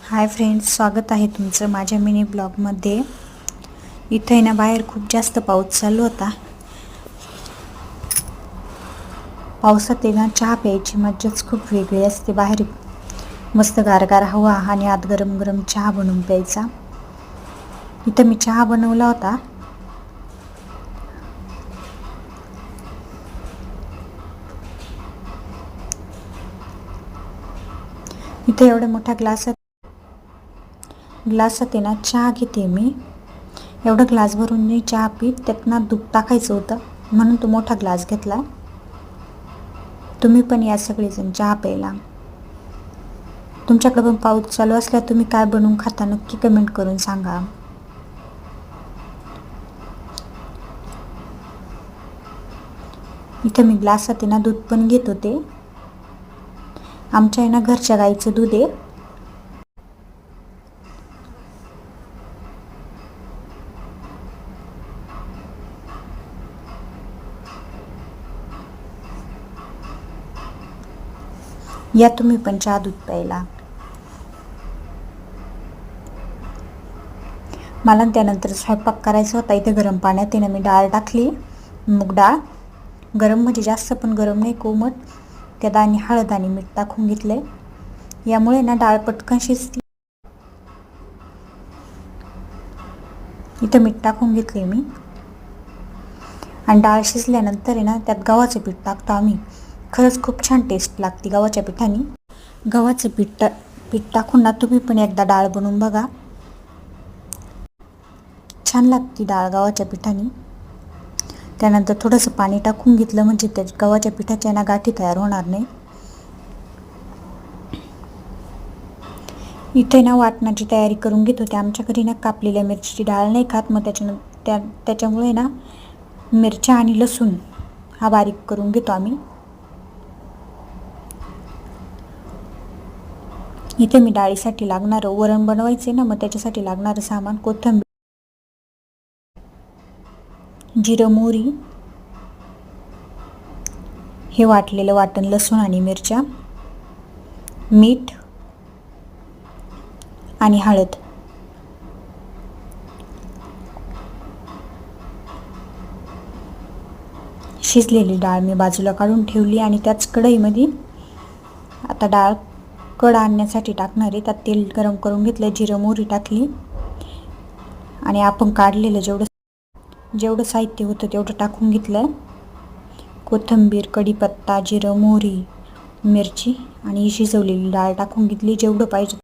Hi friends, स्वागत आहे तुमचं माझ्या मिनी ब्लॉगमध्ये. इथे आहे ना बाहेर खूप जास्त पाऊस चालू होता. पावसात आहे ना चहा प्यायची मज्जाच खूप वेगळी असते. बाहेर मस्त गारगार हवा आणि आत गरम गरम चहा बनवून प्यायचा. इथं मी चहा बनवला होता. इथे एवढ्या मोठ्या ग्लासात आहे ना चहा घेते मी. एवढा ग्लास भरून मी चहा पीत, त्यात ना दूध टाकायचं होतं म्हणून तो मोठा ग्लास घेतला. तुम्ही पण या सगळेजण चहा प्यायला. तुमच्याकडे पण पाऊस चालू असला तुम्ही काय बनवून खाता नक्की कमेंट करून सांगा. इथे मी ग्लासात ना दूध पण घेत होते. आमच्या आहे ना घरच्या गाईचं दूध आहे. या तुम्ही पण चहा दूध प्यायला. मला त्यानंतर स्वयंपाक करायचा होता. इथे गरम पाण्यात आहे ना मी डाळ टाकली, मूग डाळ. गरम म्हणजे जास्त पण गरम नाही, कोमट. त्यात आणि हळद आणि मीठ टाकून घेतले. यामुळे ना डाळ पटकन शिजते. इथं मीठ टाकून घेतले मी. आणि डाळ शिजल्यानंतर आहे ना त्यात गव्हाचं पीठ टाकतो आम्ही. खरंच खूप छान टेस्ट लागते गव्हाच्या पिठाने. गव्हाचं पीठ टाकून ना तुम्ही पण एकदा डाळ बनवून बघा. छान लागते डाळ गव्हाच्या पिठाने. त्यानंतर थोडंसं पाणी टाकून घेतलं म्हणजे त्या गव्हाच्या पिठाच्या ना गाठी तयार होणार नाही. इथे ना वाटणाची तयारी करून घेत होते. आमच्या घरी ना कापलेल्या मिरचीची डाळ नाही खात, मग त्याच्यामुळे ना मिरच्या आणि लसूण हा बारीक करून घेतो आम्ही. इथे मी डाळीसाठी लागणारं वरण बनवायचे ना, मग त्याच्यासाठी लागणारं सामान: कोथिंबीर, जिरं, मोहरी, हे वाटलेलं वाटण लसूण आणि मिरच्या, मीठ आणि हळद. शिजलेली डाळ मी बाजूला काढून ठेवली आणि त्याच कढईमध्ये आता डाळ कड आणण्यासाठी टाकणार आहे. त्यात तेल गरम करून घेतलं, जिरं मोहरी टाकली आणि आपण काढलेलं जेवढं साहित्य होतं तेवढं टाकून घेतलं. कोथिंबीर, कढीपत्ता, जिरं, मोहरी, मिरची आणि शिजवलेली डाळ टाकून घेतली. जेवढं पाहिजे